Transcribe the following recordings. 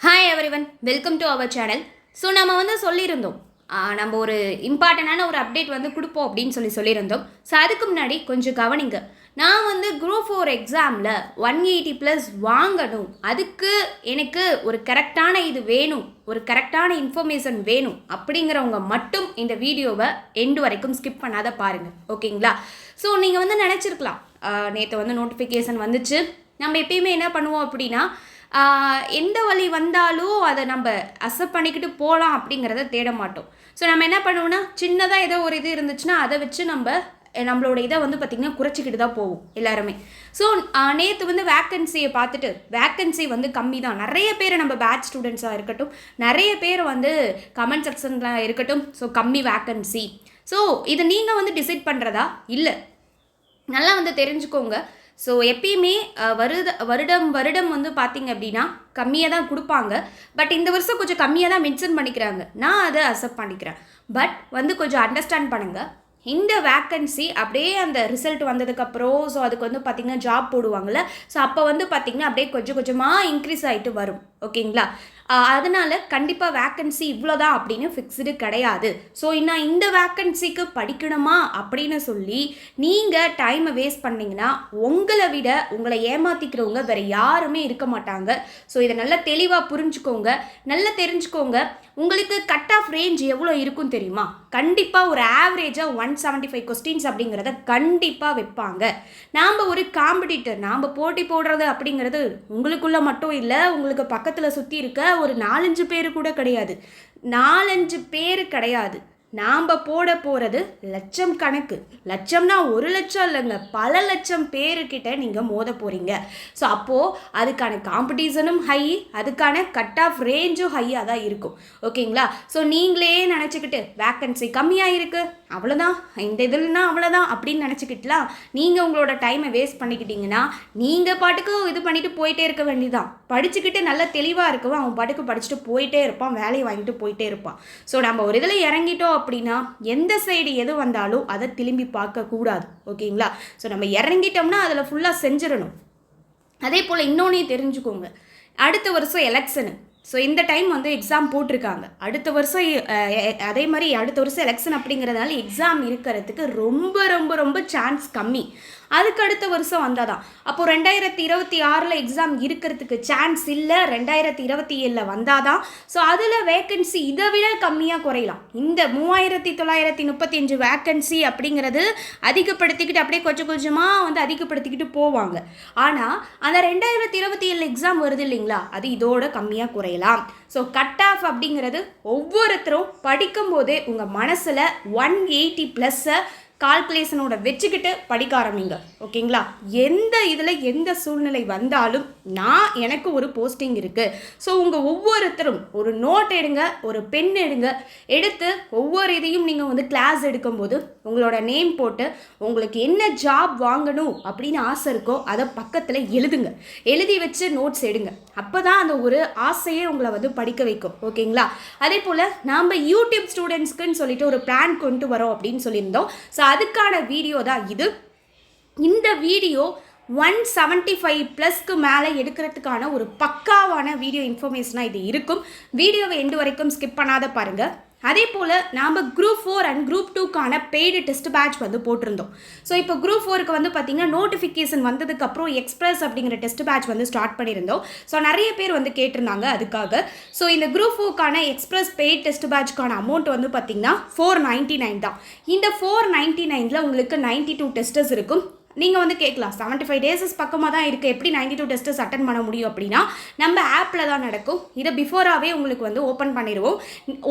Hi everyone, welcome to our channel. So நம்ம சொல்லியிருந்தோம், நம்ம ஒரு இம்பார்ட்டண்டான ஒரு அப்டேட் கொடுப்போம் அப்படின்னு சொல்லியிருந்தோம். ஸோ அதுக்கு முன்னாடி கொஞ்சம் கவனிங்க. நான் குரூப் 4 எக்ஸாமில் 180 ப்ளஸ் வாங்கணும், அதுக்கு எனக்கு ஒரு கரெக்டான இது வேணும், ஒரு கரெக்டான இன்ஃபர்மேஷன் வேணும் அப்படிங்கிறவங்க மட்டும் இந்த வீடியோவை எண்டு வரைக்கும் ஸ்கிப் பண்ணாத பாருங்கள், ஓகேங்களா? ஸோ நீங்கள் நினச்சிருக்கலாம், நேற்று நோட்டிஃபிகேஷன் வந்துச்சு. நம்ம எப்பயுமே என்ன பண்ணுவோம் அப்படின்னா, எந்த வழி வந்தாலும் அதை நம்ம அக்செப்ட் பண்ணிக்கிட்டு போகலாம் அப்படிங்கிறத தேட மாட்டோம். ஸோ நம்ம என்ன பண்ணுவோம்னா, சின்னதாக ஏதோ ஒரு இது இருந்துச்சுன்னா அதை வச்சு நம்மளோட இதை பார்த்திங்கன்னா குறைச்சிக்கிட்டு தான் போவோம் எல்லாருமே. ஸோ நேற்று வேக்கன்சியை பார்த்துட்டு வேக்கன்சி கம்மி தான். நிறைய பேர் நம்ம பேட்ச் ஸ்டூடெண்ட்ஸாக இருக்கட்டும், நிறைய பேர் கமெண்ட் செக்ஷனில் இருக்கட்டும், ஸோ கம்மி வேக்கன்சி. ஸோ இது நீங்கள் டிசைட் பண்ணுறதா இல்லை, நல்லா தெரிஞ்சுக்கோங்க. ஸோ எப்பயுமே வருடம் பார்த்திங்க அப்படின்னா கம்மியாக தான் கொடுப்பாங்க. பட் இந்த வருஷம் கொஞ்சம் கம்மியாக தான் மென்ஷன் பண்ணிக்கிறாங்க. நான் அதை அக்செப்ட் பண்ணிக்கிறேன். பட் கொஞ்சம் அண்டர்ஸ்டாண்ட் பண்ணுங்கள். இந்த வேக்கன்சி அப்படியே அந்த ரிசல்ட் வந்ததுக்கப்புறம் ஸோ அதுக்கு பார்த்திங்கன்னா ஜாப் போடுவாங்கள்ல, ஸோ அப்போ பார்த்திங்கன்னா அப்படியே கொஞ்சம் கொஞ்சமாக இன்க்ரீஸ் ஆகிட்டு வரும், ஓகேங்களா? அதனால் கண்டிப்பாக வேக்கன்சி இவ்வளோதான் அப்படின்னு ஃபிக்ஸ்டு கிடையாது. ஸோ இன்னும் இந்த வேக்கன்சிக்கு படிக்கணுமா அப்படின்னு சொல்லி நீங்கள் டைமை வேஸ்ட் பண்ணிங்கன்னா உங்களை விட உங்களை ஏமாற்றிக்கிறவங்க வேறு யாருமே இருக்க மாட்டாங்க. ஸோ இதை நல்லா தெளிவாக புரிஞ்சுக்கோங்க, நல்லா தெரிஞ்சுக்கோங்க. உங்களுக்கு கட் ஆஃப் ரேஞ்ச் எவ்வளோ இருக்கும் தெரியுமா? கண்டிப்பாக ஒரு ஆவரேஜாக 175 கொஸ்டின்ஸ் அப்படிங்கிறத கண்டிப்பாக வைப்பாங்க. நாம் ஒரு காம்படிட்டர், நாம் போட்டி போடுறது அப்படிங்கிறது உங்களுக்குள்ளே மட்டும் இல்லை, உங்களுக்கு பக்கத்தில் சுற்றி இருக்க ஒரு 4-5 பேர் கூட கிடையாது. 4-5 பேர் கிடையாது. நாம் போட போகிறது லட்சம் கணக்கு. லட்சம்னா 1 லட்சம் இல்லைங்க, பல லட்சம் பேருக்கிட்ட நீங்கள் மோத போகிறீங்க. ஸோ அப்போது அதுக்கான காம்படிஷனும் ஹை, அதுக்கான கட் ஆஃப் ரேஞ்சும் ஹையாக தான் இருக்கும், ஓகேங்களா? ஸோ நீங்களே நினச்சிக்கிட்டு வேக்கன்சி கம்மியாக இருக்குது அவ்வளோதான், இந்த இதுலனா அவ்வளோதான் அப்படின்னு நினச்சிக்கிட்டுலாம் நீங்கள் உங்களோட டைமை வேஸ்ட் பண்ணிக்கிட்டீங்கன்னா நீங்கள் பாட்டுக்கு இது பண்ணிவிட்டு போயிட்டே இருக்க வேண்டியதான். படிச்சுக்கிட்டு நல்லா தெளிவாக இருக்கவும் அவன் பாட்டுக்கு படிச்சுட்டு போயிட்டே இருப்பான், வேலையை வாங்கிட்டு போயிட்டே இருப்பான். ஸோ நம்ம ஒரு இதில் இறங்கிட்டோம் அப்படின்னா எந்த சைடு எது வந்தாலும் அதை திரும்பி பார்க்கக்கூடாது, ஓகேங்களா? ஸோ நம்ம இறங்கிட்டோம்னா அதில் ஃபுல்லாக செஞ்சிடணும். அதே போல் இன்னொன்னையும் தெரிஞ்சுக்கோங்க, அடுத்த வருஷம் எலெக்ஷனு. ஸோ இந்த டைம் எக்ஸாம் போட்டிருக்காங்க. அடுத்த வருஷம் அதே மாதிரி அடுத்த வருஷம் எலெக்ஷன் அப்படிங்கிறதுனால எக்ஸாம் இருக்கிறதுக்கு ரொம்ப ரொம்ப ரொம்ப சான்ஸ் கம்மி. அதுக்கு அடுத்த வருஷம் வந்தால் தான். அப்போது 2026 எக்ஸாம் இருக்கிறதுக்கு சான்ஸ் இல்லை, 2027 வந்தால் தான். ஸோ அதில் வேக்கன்சி இதை விட கம்மியாக குறையலாம். இந்த 3935 வேக்கன்சி அப்படிங்கிறது அதிகப்படுத்திக்கிட்டு அப்படியே கொஞ்சம் கொஞ்சமாக அதிகப்படுத்திக்கிட்டு போவாங்க. ஆனால் அந்த 2027 எக்ஸாம் வருது இல்லைங்களா, அது இதோட கம்மியாக குறையலாம். ஸோ கட் ஆஃப் அப்படிங்கிறது ஒவ்வொருத்தரும் படிக்கும்போதே உங்கள் மனசில் 180 ப்ளஸ்ஸை கால்குலேஷனோட வச்சுக்கிட்டு படிக்க ஆரம்பிங்க, ஓகேங்களா? எந்த இதில் எந்த சூழ்நிலை வந்தாலும் எனக்கு ஒரு போஸ்டிங் இருக்குது. ஸோ உங்கள் ஒவ்வொருத்தரும் ஒரு நோட் எடுங்க, ஒரு பென் எடுங்க, எடுத்து ஒவ்வொரு இதையும் நீங்கள் கிளாஸ் எடுக்கும்போது உங்களோட நேம் போட்டு உங்களுக்கு என்ன ஜாப் வாங்கணும் அப்படின்னு ஆசை இருக்கோ அதை பக்கத்தில் எழுதுங்க. எழுதி வச்சு நோட்ஸ் எடுங்க. அப்போ தான் அந்த ஒரு ஆசையே உங்களை படிக்க வைக்கும், ஓகேங்களா? அதே போல் நாம் யூடியூப் ஸ்டூடெண்ட்ஸ்க்குன்னு சொல்லிட்டு ஒரு பிளான் கொண்டு வரோம் அப்படின்னு சொல்லியிருந்தோம். ஸோ அதுக்கான வீடியோ தான் இது. இந்த வீடியோ 175 ப்ளஸ்க்கு மேலே எடுக்கிறதுக்கான ஒரு பக்காவான வீடியோ இன்ஃபர்மேஷனாக இது இருக்கும். வீடியோவை எண்டு வரைக்கும் ஸ்கிப் பண்ணாத பாருங்கள். அதே போல் நாம் குரூப் 4 அண்ட் குரூப் 2க்கான பெய்டு டெஸ்ட் பேட்ச் போட்டிருந்தோம். ஸோ இப்போ குரூப் 4க்கு பார்த்திங்கன்னா நோட்டிஃபிகேஷன் வந்ததுக்கப்புறம் எக்ஸ்பிரஸ் அப்படிங்கிற டெஸ்ட் பேட்ச் ஸ்டார்ட் பண்ணியிருந்தோம். ஸோ நிறைய பேர் கேட்டிருந்தாங்க அதுக்காக. ஸோ இந்த குரூப் 4க்கான எக்ஸ்பிரஸ் பெய்டு டெஸ்ட் பேட்ச்க்கான அமௌண்ட் பார்த்திங்கன்னா 499 தான். இந்த 499ல் உங்களுக்கு 92 டெஸ்டர்ஸ் இருக்கும். நீங்கள் கேட்கலாம், 75 டேஸஸ் பக்கமாக தான் இருக்குது, எப்படி 92 டெஸ்ட்டஸ் அட்டன் பண்ண முடியும் அப்படின்னா, நம்ம ஆப்பில் தான் நடக்கும். இதை பிஃபோராகவே உங்களுக்கு ஓப்பன் பண்ணிடுவோம்.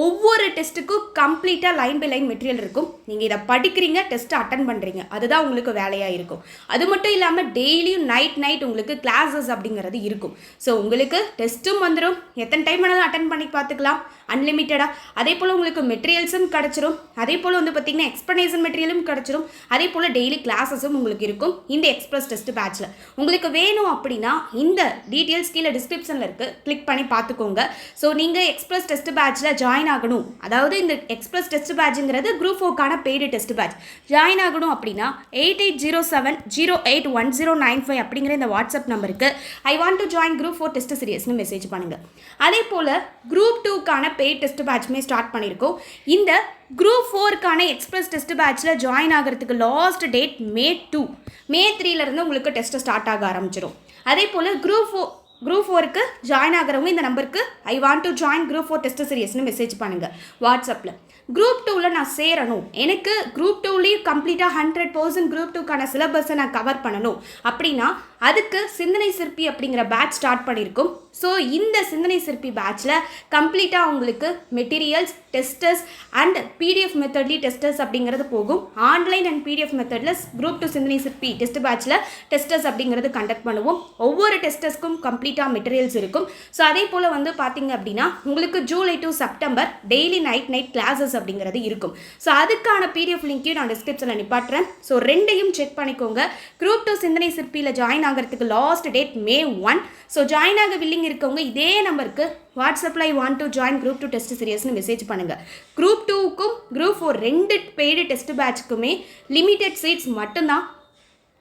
ஒவ்வொரு டெஸ்ட்டுக்கும் கம்ப்ளீட்டாக லைன் பை லைன் மெட்டீரியல் இருக்கும். நீங்கள் இதை படிக்கிறீங்க, டெஸ்ட்டை அட்டன் பண்ணுறீங்க, அதுதான் உங்களுக்கு வேலையாக இருக்கும். அது மட்டும் இல்லாமல் டெய்லியும் நைட் உங்களுக்கு கிளாஸஸ் அப்படிங்கிறது இருக்கும். ஸோ உங்களுக்கு டெஸ்ட்டும் வந்துடும், எத்தனை டைம் வேணாலும் அட்டன் பண்ணி பார்த்துக்கலாம், அன்லிமிட்டடாக. அதே போல் உங்களுக்கு மெட்டீரியல்ஸும் கிடச்சிரும். அதே போல் பார்த்திங்கன்னா எக்ஸ்ப்ளனேஷன் மெட்டீரியலும் கிடச்சிரும். அதே போல் டெய்லி கிளாஸஸும் உங்களுக்கு இருக்கும் இந்த எக்ஸ்பிரஸ் டெஸ்ட் பேட்சில். உங்களுக்கு வேணும் அப்படின்னா இந்த டீட்டெயில்ஸ் கீழே டிஸ்கிரிப்ஷனில் இருக்குது, கிளிக் பண்ணி பார்த்துக்கோங்க. ஸோ நீங்கள் எக்ஸ்பிரஸ் டெஸ்ட் பேட்சில் ஜாயின் ஆகணும், அதாவது இந்த எக்ஸ்பிரஸ் டெஸ்ட் பேட்சுங்கிறது குரூப் 4க்கான பெய்டு டெஸ்ட் பேட்ச். ஜாயின் ஆகணும் அப்படின்னா 8807081095 அப்படிங்கிற இந்த வாட்ஸ்அப் நம்பருக்கு I want to join group 4 test சீரியஸ்னு மெசேஜ் பண்ணுங்கள். அதே போல் குரூப் 2க்கான பெய்ட் டெஸ்ட் பேட்சுமே ஸ்டார்ட் பண்ணியிருக்கோம். இந்த குரூப் 4க்கான எக்ஸ்பிரஸ் டெஸ்ட் பேட்சில் ஜாயின் ஆகிறதுக்கு லாஸ்ட் டேட் May 2. May 3லேருந்து உங்களுக்கு டெஸ்ட்டு ஸ்டார்ட் ஆக ஆரம்பிச்சிடும். அதே போல் குரூப் 4க்கு ஜாயின் ஆகிறவங்க இந்த நம்பருக்கு I want to join group 4 test சீரியஸ்னு மெசேஜ் பண்ணுங்கள் வாட்ஸ்அப்பில். குரூப் 2வில் நான் சேரணும், எனக்கு குரூப் 2லேயும் கம்ப்ளீட்டாக 100% குரூப் 2க்கான சிலபஸை நான் கவர் பண்ணணும் அப்படின்னா அதுக்கு சிந்தனை சிற்பி அப்படிங்கிற பேட்ச் ஸ்டார்ட் பண்ணியிருக்கோம். ஸோ இந்த சிந்தனை சிற்பி பேட்சில் கம்ப்ளீட்டாக உங்களுக்கு மெட்டீரியல்ஸ், டெஸ்டர்ஸ் அண்ட் பிடிஎஃப் மெத்தட்லி டெஸ்டர்ஸ் அப்படிங்கிறது போகும். ஆன்லைன் அண்ட் பிடிஎஃப் மெத்தடில் குரூப் 2 சிந்தனை சிற்பி டெஸ்ட் பேட்சில் டெஸ்டர்ஸ் அப்படிங்கிறது கண்டக்ட் பண்ணுவோம். ஒவ்வொரு டெஸ்டர்ஸ்க்கும் கம்ப்ளீட்டாக மெட்டீரியல்ஸ் இருக்கும். ஸோ அதே போல் வந்து பார்த்தீங்க அப்படின்னா உங்களுக்கு July to September daily night classes அப்படிங்கிறது இருக்கும். ஸோ அதுக்கான பிடிஎஃப் லிங்க்கையும் நான் டிஸ்கிரிப்ஷனில் நிப்பாட்டுறேன். ஸோ ரெண்டையும் செக் பண்ணிக்கோங்க. குரூப் 2 சிந்தனை சிற்பியில் ஜாயின் ஆகிறதுக்கு last date May 1. So join ஆக வில்லிங் இருக்கவங்க இதே நம்பருக்கு வாட்ஸ்அப்பில் I want to join group 2 test சீரியஸ்னு மெசேஜ் பண்ணுங்கள். குரூப் 2க்கும் குரூப் 4 ரெண்டு பெய்டு டெஸ்ட் பேட்சுக்குமே லிமிடெட் சீட்ஸ் மட்டும்தான்.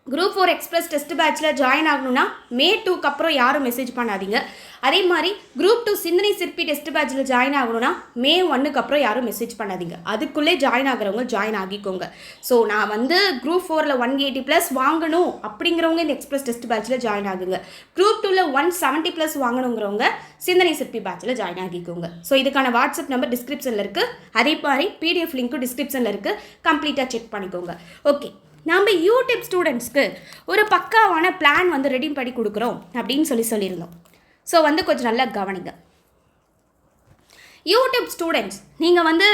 குரூப் 4 எக்ஸ்பிரஸ் டெஸ்ட் பேட்சில் ஜாயின் ஆகணும்னா May 2க்கு அப்புறம் யாரும் மெசேஜ் பண்ணாதீங்க. அதே மாதிரி குரூப் 2 சிந்தனை சிற்பி டெஸ்ட் பேட்சில் ஜாயின் ஆகணும்னா May 1க்கு அப்புறம் யாரும் மெசேஜ் பண்ணாதீங்க. அதுக்குள்ளே ஜாயின் ஆகிறவங்க ஜாயின் ஆகிக்கோங்க. ஸோ நான் வந்து குரூப் 4ல் 180+ வாங்கணும் அப்படிங்கிறவங்க இந்த எக்ஸ்பிரஸ் டெஸ்ட் பேட்சில் ஜாயின் ஆகுங்க. குரூப் 2ல் 170+ வாங்கணுங்கிறவங்க சிந்தனை சிற்பி பேட்சில் ஜாயின் ஆகிக்கோங்க. ஸோ இதுக்கான வாட்ஸ்அப் நம்பர் டிஸ்கிரிப்ஷனில் இருக்குது. அதே மாதிரி பிடிஎஃப் லிங்க்கும் டிஸ்கிரிப்ஷனில் இருக்குது, கம்ப்ளீட்டாக செக் பண்ணிக்கோங்க. ஓகே, நம்ம யூடியூப் ஸ்டூடெண்ட்ஸ்க்கு ஒரு பக்காவான பிளான் வந்து ரெடி பண்ணி கொடுக்குறோம் அப்படின்னு சொல்லியிருந்தோம். ஸோ வந்து கொஞ்சம் நல்லா கவனிங்க. யூடியூப் ஸ்டூடெண்ட்ஸ் நீங்கள் வந்து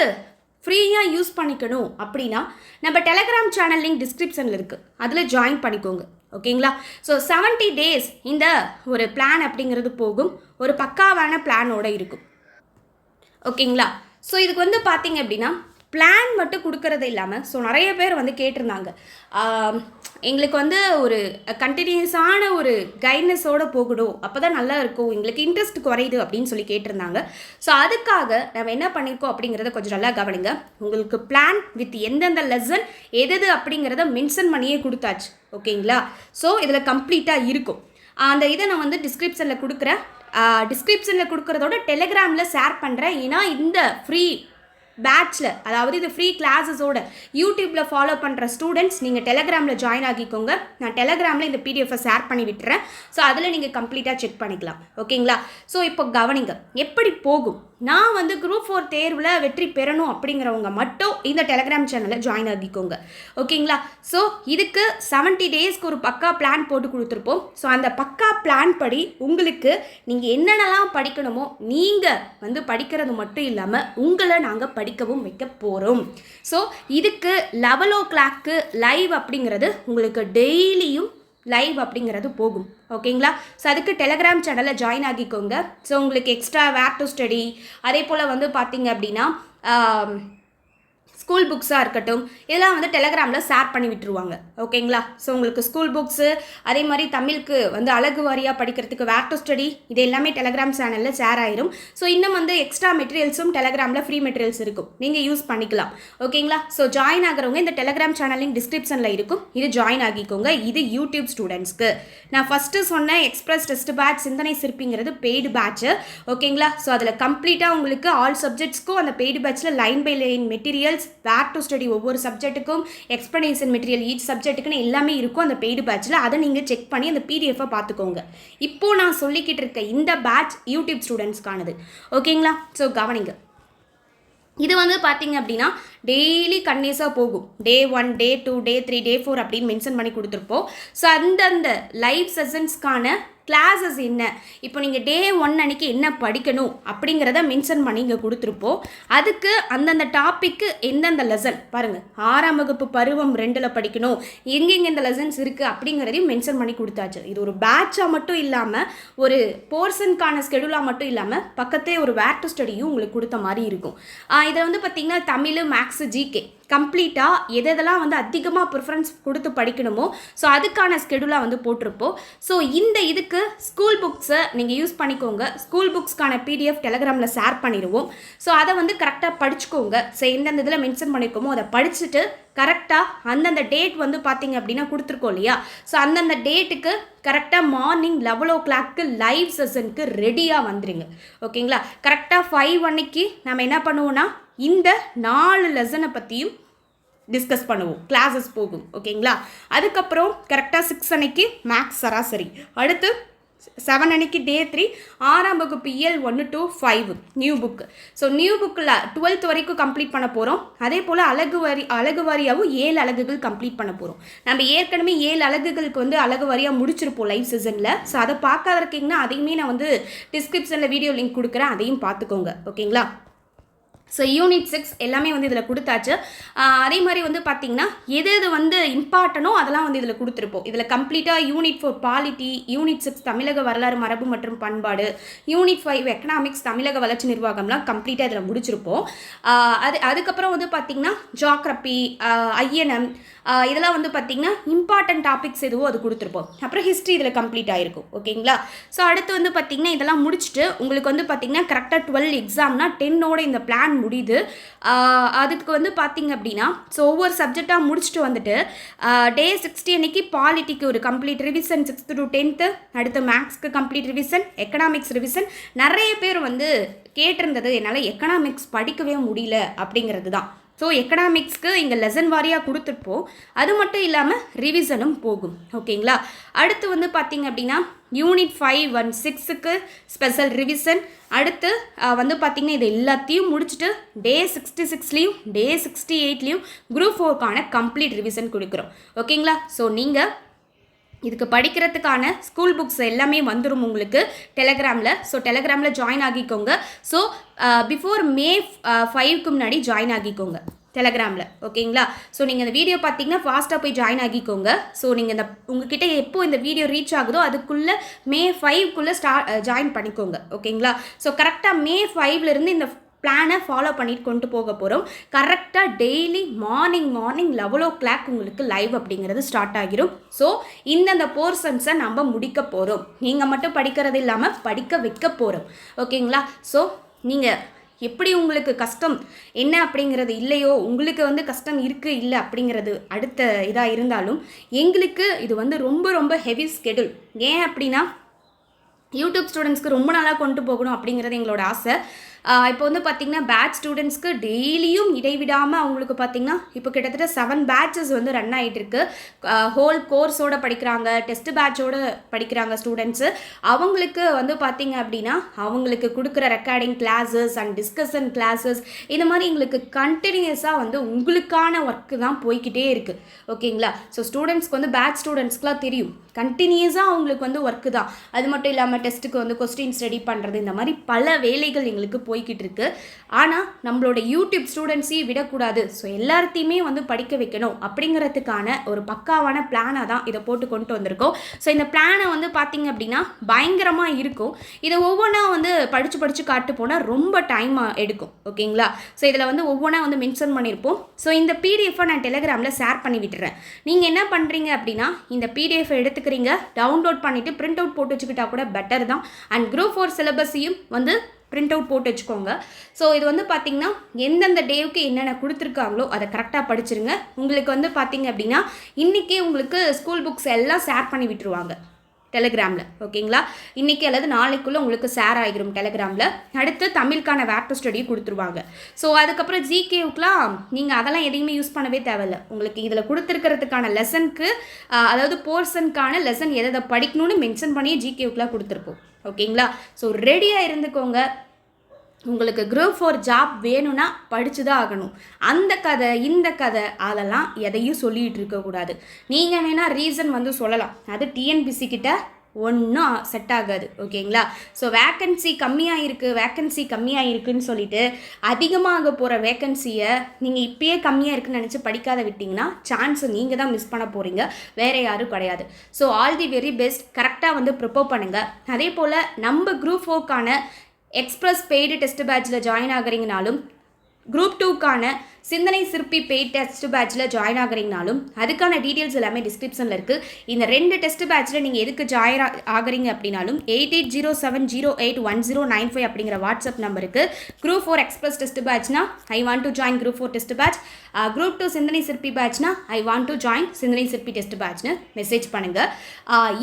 ஃப்ரீயாக யூஸ் பண்ணிக்கணும் அப்படின்னா நம்ம டெலகிராம் சேனல் லிங்க் டிஸ்கிரிப்ஷனில் இருக்குது, அதில் ஜாயின் பண்ணிக்கோங்க. ஓகேங்களா? ஸோ 70 days இந்த ஒரு பிளான் அப்படிங்கிறது போகும், ஒரு பக்காவான பிளானோடு இருக்கும். ஓகேங்களா? ஸோ இதுக்கு வந்து பார்த்தீங்க அப்படின்னா பிளான் மட்டும் கொடுக்கறது இல்லாமல், ஸோ நிறைய பேர் வந்து கேட்டிருந்தாங்க, எங்களுக்கு வந்து ஒரு கண்டினியூஸான ஒரு கைட்னஸோடு போகணும், அப்போ தான் நல்லா இருக்கும், எங்களுக்கு இன்ட்ரெஸ்ட் குறையுது அப்படின்னு சொல்லி கேட்டிருந்தாங்க. ஸோ அதுக்காக நம்ம என்ன பண்ணியிருக்கோம் அப்படிங்கிறத கொஞ்சம் நல்லா கவனிங்க. உங்களுக்கு பிளான் வித் எந்தெந்த லெசன் எது அப்படிங்கிறத மென்ஷன் பண்ணியே கொடுத்தாச்சு. ஓகேங்களா? ஸோ இதில் கம்ப்ளீட்டாக இருக்கும். அந்த இதை நான் வந்து டிஸ்கிரிப்ஷனில் கொடுக்குறேன். டிஸ்கிரிப்ஷனில் கொடுக்குறதோட டெலிகிராமில் ஷேர் பண்ணுறேன். ஏன்னா இந்த ஃப்ரீ பேட்சில், அதாவது இது ஃப்ரீ கிளாஸஸோட யூடியூப்பில் ஃபாலோ பண்ணுற ஸ்டூடெண்ட்ஸ் நீங்கள் டெலகிராமில் ஜாயின் ஆகிக்கோங்க. நான் டெலகிராமில் இந்த பிடிஎஃபை ஷேர் பண்ணி விட்டுறேன். ஸோ அதில் நீங்கள் கம்ப்ளீட்டாக செக் பண்ணிக்கலாம். ஓகேங்களா? ஸோ இப்போ கவனிங்க எப்படி போகும். நான் வந்து குரூப் 4 தேர்வில் வெற்றி பெறணும் அப்படிங்கிறவங்க மட்டும் இந்த டெலகிராம் சேனலில் ஜாயின் ஆகிக்கோங்க. ஓகேங்களா? ஸோ இதுக்கு 70 daysக்கு ஒரு பக்கா பிளான் போட்டு கொடுத்துருப்போம். ஸோ அந்த பக்கா பிளான் படி உங்களுக்கு நீங்கள் என்னென்னலாம் படிக்கணுமோ நீங்கள் வந்து படிக்கிறது மட்டும் இல்லாமல் உங்களை நாங்கள் படிக்கவும் வைக்க போகிறோம். ஸோ இதுக்கு 11 o'clock லைவ் அப்படிங்கிறது உங்களுக்கு டெய்லியும் லைவ் அப்படிங்கிறது போகும். ஓகேங்களா? ஸோ அதுக்கு டெலகிராம் சேனலில் ஜாயின் ஆகிக்கோங்க. ஸோ உங்களுக்கு எக்ஸ்ட்ரா வேர் டு ஸ்டடி, அதே போல் வந்து பார்த்தீங்க அப்படின்னா ஸ்கூல் புக்ஸாக இருக்கட்டும், இதெல்லாம் வந்து டெலகிராமில் ஷேர் பண்ணி விட்டுருவாங்க. ஓகேங்களா? ஸோ உங்களுக்கு ஸ்கூல் புக்ஸு, அதே மாதிரி தமிழுக்கு வந்து அழகு வாரியாக படிக்கிறதுக்கு வேர் டு ஸ்டடி, இது எல்லாமே டெலகிராம் சேனலில் ஷேர் ஆயிரும். ஸோ இன்னும் வந்து எக்ஸ்ட்ரா மெட்டீரியல்ஸும் டெலகிராமில் ஃப்ரீ மெட்டீரியல்ஸ் இருக்கும், நீங்கள் யூஸ் பண்ணிக்கலாம். ஓகேங்களா? ஸோ ஜாயின் ஆகிறவங்க இந்த டெலகிராம் சேனல் லிங்க் டிஸ்கிரிப்ஷனில் இருக்கும், இது ஜாயின் ஆகிக்கோங்க. இது யூடியூப் ஸ்டூடெண்ட்ஸ்க்கு. நான் ஃபஸ்ட்டு சொன்ன எக்ஸ்பிரஸ் டெஸ்ட் பேட்ச் சிந்தனை சிற்பிங்கிறது பெய்டு பேட்ச்சு. ஓகேங்களா? ஸோ அதில் கம்ப்ளீட்டாக உங்களுக்கு ஆல் சப்ஜெக்ட்ஸ்க்கும் அந்த பெய்டு பேட்ச்சில் line by line materials, where to study, ஒவ்வொரு சப்ஜெக்ட்டுக்கும் எக்ஸ்ப்ளனேஷன் மெட்டீரியல் ஈச் சப்ஜெக்ட்டுக்குன்னு எல்லாமே இருக்கும் அந்த பெய்டு பேட்சில். அதை நீங்கள் செக் பண்ணி அந்த பிடிஎஃபை பார்த்துக்கோங்க. இப்போது நான் சொல்லிக்கிட்டு இருக்க இந்த பேட்ச் யூடியூப் ஸ்டூடெண்ட்ஸ்க்கானது. ஓகேங்களா? ஸோ கவனிங்க. இது வந்து பார்த்தீங்க அப்படின்னா டெய்லி கன்னியூஸாக போகும். Day 1, Day 2, Day 3, Day 4 அப்படின்னு மென்ஷன் பண்ணி கொடுத்துருப்போம். ஸோ அந்தந்த லைவ் செஷன்ஸ்க்கான கிளாஸஸ் என்ன, இப்போ நீங்கள் Day 1 அன்றைக்கி என்ன படிக்கணும் அப்படிங்கிறத மென்ஷன் பண்ணி இங்கே கொடுத்துருப்போம். அதுக்கு அந்தந்த டாப்பிக்கு எந்தெந்த லெசன் பாருங்கள், 6ஆம் வகுப்பு பருவம் 2ல் படிக்கணும், எங்கெங்கே இந்த லெசன்ஸ் இருக்குது அப்படிங்கிறதையும் மென்ஷன் பண்ணி கொடுத்தாச்சு. இது ஒரு பேட்சாக மட்டும் இல்லாமல், ஒரு போர்ஷனுக்கான ஸ்கெடியூலாக மட்டும் இல்லாமல், பக்கத்தே ஒரு வேர் டு ஸ்டடியும் உங்களுக்கு கொடுத்த மாதிரி இருக்கும். இதில் வந்து பார்த்திங்கன்னா தமிழ், மேக்ஸு, ஜிகே கம்ப்ளீட்டாக எதெல்லாம் வந்து அதிகமாக ப்ரிஃபரன்ஸ் கொடுத்து படிக்கணுமோ ஸோ அதுக்கான ஸ்கெடியூலாக வந்து போட்டிருப்போம். ஸோ இந்த இதுக்கு ஸ்கூல் புக்ஸை நீங்கள் யூஸ் பண்ணிக்கோங்க. ஸ்கூல் புக்ஸ்க்கான PDF டெலகிராமில் ஷேர் பண்ணிடுவோம். ஸோ அதை வந்து கரெக்டாக படிச்சுக்கோங்க. ஸோ எந்தெந்த இதில் மென்ஷன் பண்ணியிருக்கோமோ அதை படிச்சுட்டு கரெக்டாக அந்தந்த டேட் வந்து பார்த்தீங்க அப்படின்னா கொடுத்துருக்கோம் இல்லையா, ஸோ அந்தந்த டேட்டுக்கு கரெக்டாக மார்னிங் 11 லைவ் செஷனுக்கு ரெடியாக வந்துடுங்க. ஓகேங்களா? கரெக்டாக 5 அன்னைக்கு நம்ம என்ன பண்ணுவோம்னா இந்த 4 லெசனை பற்றியும் டிஸ்கஸ் பண்ணுவோம், கிளாஸஸ் போகும். ஓகேங்களா? அதுக்கப்புறம் கரெக்டாக 6 அன்னைக்கு மேக்ஸ் சராசரி, அடுத்து 7 அன்னைக்கு டே 3 6ஆம் வகுப்பு இயல் 1 to 5 new book. So new புக்கில் 12th வரைக்கும் கம்ப்ளீட் பண்ண போகிறோம். அதே போல் அழகு வாரியாகவும் 7 அலகுகள் கம்ப்ளீட் பண்ண போகிறோம். நம்ம ஏற்கனவே 7 அலகுகளுக்கு வந்து அழகு வாரியாக முடிச்சிருப்போம் லைவ் சீசனில். ஸோ அதை பார்க்காத இருக்கீங்கன்னா அதையுமே நான் வந்து டிஸ்கிரிப்ஷனில் வீடியோ லிங்க் கொடுக்குறேன், அதையும் பார்த்துக்கோங்க. ஓகேங்களா? ஸோ யூனிட் 6 எல்லாமே வந்து இதில் கொடுத்தாச்சு. அதே மாதிரி வந்து பார்த்திங்கன்னா எது வந்து இம்பார்ட்டனோ அதெல்லாம் வந்து இதில் கொடுத்துருப்போம். இதில் கம்ப்ளீட்டாக யூனிட் 4 பாலிட்டி, யூனிட் 6 தமிழக வரலாறு மரபு மற்றும் பண்பாடு, யூனிட் 5 எக்கனாமிக்ஸ் தமிழக வளர்ச்சி நிர்வாகம்லாம் கம்ப்ளீட்டாக இதில் முடிச்சிருப்போம். அதுக்கப்புறம் வந்து பார்த்திங்கன்னா ஜியாகிரபி, INM இதெல்லாம் வந்து பார்த்திங்கன்னா இம்பார்ட்டன்ட் டாபிக்ஸ் எதுவோ அது கொடுத்துருப்போம். அப்புறம் ஹிஸ்ட்ரி இதில் கம்ப்ளீட் ஆகிருக்கும். ஓகேங்களா? ஸோ அடுத்து வந்து பார்த்திங்கன்னா இதெல்லாம் முடிச்சுட்டு உங்களுக்கு வந்து பார்த்திங்கன்னா கரெக்டாக 12 எக்ஸாம்னா 10ஓட இந்த பிளான் முடியுது. அதுக்கு வந்து பார்த்திங்க அப்படின்னா ஸோ ஒவ்வொரு சப்ஜெக்டாக முடிச்சுட்டு வந்துட்டு டே 60 அன்னைக்கு பாலிட்டிக்கு ஒரு complete revision 6th to 10th, அடுத்து மேக்ஸ்க்கு கம்ப்ளீட் ரிவிஷன், எக்கனாமிக்ஸ் ரிவிஷன். நிறைய பேர் வந்து கேட்டிருந்தது என்னால் எக்கனாமிக்ஸ் படிக்கவே முடியல அப்படிங்கிறது தான். ஸோ எக்கனாமிக்ஸ்க்கு இங்கே லெசன் வாரியாக கொடுத்துருப்போம். அது மட்டும் இல்லாமல் ரிவிஷனும் போகும். ஓகேங்களா? அடுத்து வந்து பார்த்திங்க அப்படின்னா யூனிட் 5 and 6க்கு ஸ்பெஷல் ரிவிஷன். அடுத்து வந்து பார்த்திங்கன்னா இது எல்லாத்தையும் முடிச்சுட்டு டே 66லேயும் டே 68லேயும் குரூப் 4க்கான கம்ப்ளீட் ரிவிஷன் கொடுக்குறோம். ஓகேங்களா? ஸோ நீங்கள் இதுக்கு படிக்கிறதுக்கான ஸ்கூல் புக்ஸ் எல்லாமே வந்துடும் உங்களுக்கு டெலகிராமில். ஸோ டெலகிராமில் ஜாயின் ஆகிக்கோங்க. ஸோ பிஃபோர் May 5க்கு முன்னாடி ஜாயின் ஆகிக்கோங்க டெலகிராமில். ஓகேங்களா? ஸோ நீங்கள் இந்த வீடியோ பார்த்தீங்கன்னா ஃபாஸ்ட்டாக போய் ஜாயின் ஆகிக்கோங்க. ஸோ நீங்கள் இந்த உங்ககிட்ட எப்போ இந்த வீடியோ ரீச் ஆகுதோ அதுக்குள்ளே May 5க்குள்ளே ஜாயின் பண்ணிக்கோங்க. ஓகேங்களா? ஸோ கரெக்டாக May 5லேருந்து இந்த பிளானை ஃபாலோ பண்ணிட்டு கொண்டு போக போகிறோம். கரெக்டாக டெய்லி மார்னிங் 11 உங்களுக்கு லைவ் அப்படிங்கிறது ஸ்டார்ட் ஆகிரும். ஸோ இந்தந்த போர்ஷன்ஸை நம்ம முடிக்க போகிறோம். நீங்கள் மட்டும் படிக்கிறது இல்லாமல் படிக்க வைக்க போகிறோம். ஓகேங்களா? ஸோ நீங்கள் எப்படி உங்களுக்கு கஷ்டம் என்ன அப்படிங்கிறது இல்லையோ, உங்களுக்கு வந்து கஷ்டம் இருக்குது இல்லை அப்படிங்கிறது அடுத்த இதாக இருந்தாலும் எங்களுக்கு இது வந்து ரொம்ப ரொம்ப ஹெவி ஸ்கெடியூல். ஏன் அப்படின்னா யூடியூப் ஸ்டூடெண்ட்ஸ்க்கு ரொம்ப நாளாக கொண்டு போகணும் அப்படிங்கிறது எங்களோட ஆசை. இப்போ வந்து பார்த்திங்கன்னா பேட்ச் ஸ்டூடெண்ட்ஸ்க்கு டெய்லியும் இடைவிடாமல் அவங்களுக்கு பார்த்திங்கன்னா இப்போ கிட்டத்தட்ட 7 பேட்சஸ் வந்து ரன் ஆகிட்டுருக்கு. ஹோல் கோர்ஸோடு படிக்கிறாங்க, டெஸ்ட் பேட்சோடு படிக்கிறாங்க ஸ்டூடெண்ட்ஸு. அவங்களுக்கு வந்து பார்த்திங்க அப்படின்னா அவங்களுக்கு கொடுக்குற recording classes and discussion classes இந்த மாதிரி எங்களுக்கு கண்டினியூஸாக வந்து உங்களுக்கான ஒர்க்கு தான் போய்கிட்டே இருக்குது. ஓகேங்களா? ஸோ ஸ்டூடெண்ட்ஸ்க்கு வந்து பேட்ச் ஸ்டூடெண்ட்ஸ்க்குலாம் தெரியும் கண்டினியூஸாக அவங்களுக்கு வந்து ஒர்க்கு தான். அது மட்டும் இல்லாமல் டெஸ்ட்டுக்கு வந்து கொஸ்டின்ஸ் ரெடி பண்ணுறது, இந்த மாதிரி பல வேலைகள் எங்களுக்கு போய்கிட்டு இருக்கு. ஆனால் நம்மளோட யூடியூப் ஸ்டூடெண்ட்ஸையும் விடக்கூடாது. ஸோ எல்லாத்தையுமே வந்து படிக்க வைக்கணும் அப்படிங்கிறதுக்கான ஒரு பக்காவான பிளானாக தான் இதை போட்டு கொண்டு வந்திருக்கோம். ஸோ இந்த பிளானை வந்து பார்த்திங்க அப்படின்னா பயங்கரமாக இருக்கும். இதை ஒவ்வொன்றா வந்து படித்து காட்டு போனால் ரொம்ப டைம் எடுக்கும். ஓகேங்களா? ஸோ இதில் வந்து ஒவ்வொன்றா வந்து மென்ஷன் பண்ணியிருப்போம். ஸோ இந்த PDF நான் டெலகிராமில் ஷேர் பண்ணி விட்டுறேன். நீங்கள் என்ன பண்ணுறீங்க அப்படின்னா இந்த PDF எடுத்துக்கிறீங்க, டவுன்லோட் பண்ணிவிட்டு பிரிண்ட் அவுட் போட்டு வச்சுக்கிட்டா கூட பெட்டர் தான். அண்ட் குரூப் 4 சிலபஸையும் வந்து பிரிண்ட் அவுட் போட்டு வச்சுக்கோங்க. ஸோ இது வந்து பார்த்திங்கன்னா எந்தெந்த டேவுக்கு என்னென்ன கொடுத்துருக்காங்களோ அதை கரெக்டாக படிச்சிருங்க. உங்களுக்கு வந்து பார்த்திங்க அப்படின்னா இன்றைக்கே உங்களுக்கு ஸ்கூல் புக்ஸ் எல்லாம் ஷேர் பண்ணி விட்டுருவாங்க டெலகிராமில். ஓகேங்களா? இன்றைக்கி அல்லது நாளைக்குள்ளே உங்களுக்கு ஷேர் ஆகிரும் டெலகிராமில். அடுத்து தமிழுக்கான வேர் டு ஸ்டடி கொடுத்துருவாங்க. ஸோ அதுக்கப்புறம் ஜிகேவுக்குலாம் நீங்கள் அதெல்லாம் எதையுமே யூஸ் பண்ணவே தேவையில்லை. உங்களுக்கு இதில் கொடுத்துருக்கிறதுக்கான லெசனுக்கு அதாவது போர்ஷனுக்கான லெசன் எதை படிக்கணும்னு மென்ஷன் பண்ணி ஜிகேவுக்குலாம் கொடுத்துருப்போம். ஓகேங்களா? ஸோ ரெடியாக இருந்துக்கோங்க. உங்களுக்கு குரூப் 4 ஜாப் வேணும்னா படித்து தான் ஆகணும். அந்த கதை இந்த கதை அதெல்லாம் எதையும் சொல்லிகிட்டு இருக்கக்கூடாது. நீங்கள் வேணால் ரீசன் வந்து சொல்லலாம், அது டிஎன்பிசி கிட்ட ஒன்றும் செட் ஆகாது. ஓகேங்களா? ஸோ வேக்கன்சி கம்மியாக இருக்குன்னு சொல்லிட்டு அதிகமாக போகிற வேக்கன்சியை நீங்கள் இப்பயே கம்மியாக இருக்குன்னு நினச்சி படிக்காத விட்டிங்கன்னா சான்ஸை நீங்கள் தான் மிஸ் பண்ண போகிறீங்க, வேறு யாரும் கிடையாது. So all the very best. கரெக்டாக வந்து ப்ரிப்பேர் பண்ணுங்கள். அதே போல் நம்ம குரூப் 4க்கான எக்ஸ்பிரஸ் பெய்டு டெஸ்ட் பேட்சில் ஜாயின் ஆகிறீங்கனாலும் குரூப் 2க்கான சிந்தனை சிற்பி பெய்ட் டெஸ்ட் பேட்சில் ஜாயின் ஆகிறீங்கனாலும் அதுக்கான டீட்டெயில்ஸ் எல்லாமே டிஸ்கிரிப்ஷனில் இருக்குது. இந்த 2 டெஸ்ட் பேட்சில் நீங்கள் எதுக்கு ஜாயின் ஆகிறீங்க அப்படின்னாலும் 8807081095 அப்படிங்கிற வாட்ஸ்அப் நம்பருக்கு Group 4 எக்ஸ்பிரஸ் டெஸ்ட் பேட்ச்னா I want to join Group 4 test batch, Group 2 சிந்தனை சிற்பி பேட்ச்னா ஐ வாண்ட் டு ஜாயின் சிந்தனை சிற்பி டெஸ்ட் பேட்ச்னு மெசேஜ் பண்ணுங்கள்.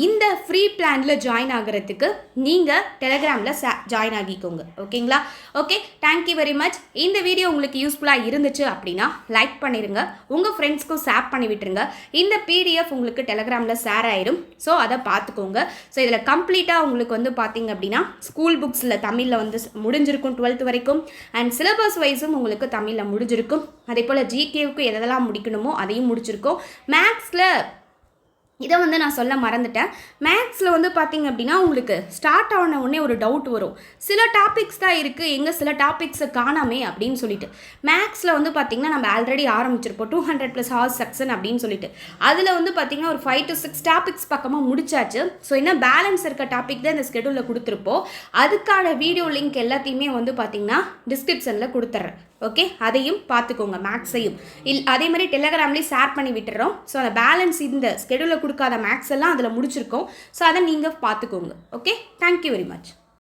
இந்த ஃப்ரீ பிளானில் ஜாயின் ஆகிறதுக்கு நீங்கள் டெலகிராமில் ஜாயின் ஆகிக்கோங்க. ஓகேங்களா? Okay, thank you very much. இந்த வீடியோ உங்களுக்கு யூஸ்ஃபுல்லாக இருந்துச்சு அப்படின்னா லைக் பண்ணிடுங்க, உங்கள் ஃப்ரெண்ட்ஸ்க்கும் ஷேர் பண்ணி விட்டுருங்க. இந்த PDF உங்களுக்கு டெலகிராமில் ஷேர் ஆயிடும். ஸோ அதை பார்த்துக்கோங்க. ஸோ இதில் கம்ப்ளீட்டாக உங்களுக்கு வந்து பார்த்தீங்க அப்படின்னா ஸ்கூல் புக்ஸில் தமிழில் வந்து முடிஞ்சிருக்கும் 12th வரைக்கும், அண்ட் சிலபஸ் வைஸும் உங்களுக்கு தமிழில் முடிஞ்சிருக்கும். அதே போல் GKவுக்கு எதெல்லாம் முடிக்கணுமோ அதையும் முடிச்சிருக்கோம். மேக்ஸில் இதை வந்து நான் சொல்ல மறந்துட்டேன். மேக்ஸில் வந்து பார்த்திங்க அப்படின்னா உங்களுக்கு ஸ்டார்ட் ஆன உடனே ஒரு டவுட் வரும், சில டாபிக்ஸ் தான் இருக்குது, எங்கே சில டாபிக்ஸை காணாமே அப்படின்னு சொல்லிட்டு. மேக்ஸில் வந்து பார்த்திங்கன்னா நம்ம ஆல்ரெடி ஆரம்பிச்சிருப்போம் 200+ ஹார்ஸ் செக்ஷன் அப்படின்னு சொல்லிட்டு. அதில் வந்து பார்த்திங்கன்னா ஒரு 5 to 6 டாபிக்ஸ் பக்கமாக முடிச்சாச்சு. ஸோ என்ன பேலன்ஸ் இருக்க டாபிக் தான் இந்த ஸ்கெடியூலில் கொடுத்துருப்போம். அதுக்கான வீடியோ லிங்க் எல்லாத்தையுமே வந்து பார்த்திங்கன்னா டிஸ்கிரிப்ஷனில் கொடுத்துட்றேன். ஓகே, அதையும் பார்த்துக்கோங்க. மேக்ஸையும் அதே மாதிரி டெலகிராம்லேயும் ஷேர் பண்ணி விட்டுறோம். ஸோ அந்த பேலன்ஸ் இந்த ஸ்கெடியூலில் கொடுக்காத மேக்ஸ் எல்லாம் அதில் முடிச்சிருக்கோம். ஸோ அதை நீங்கள் பார்த்துக்கோங்க. Okay, thank you very much.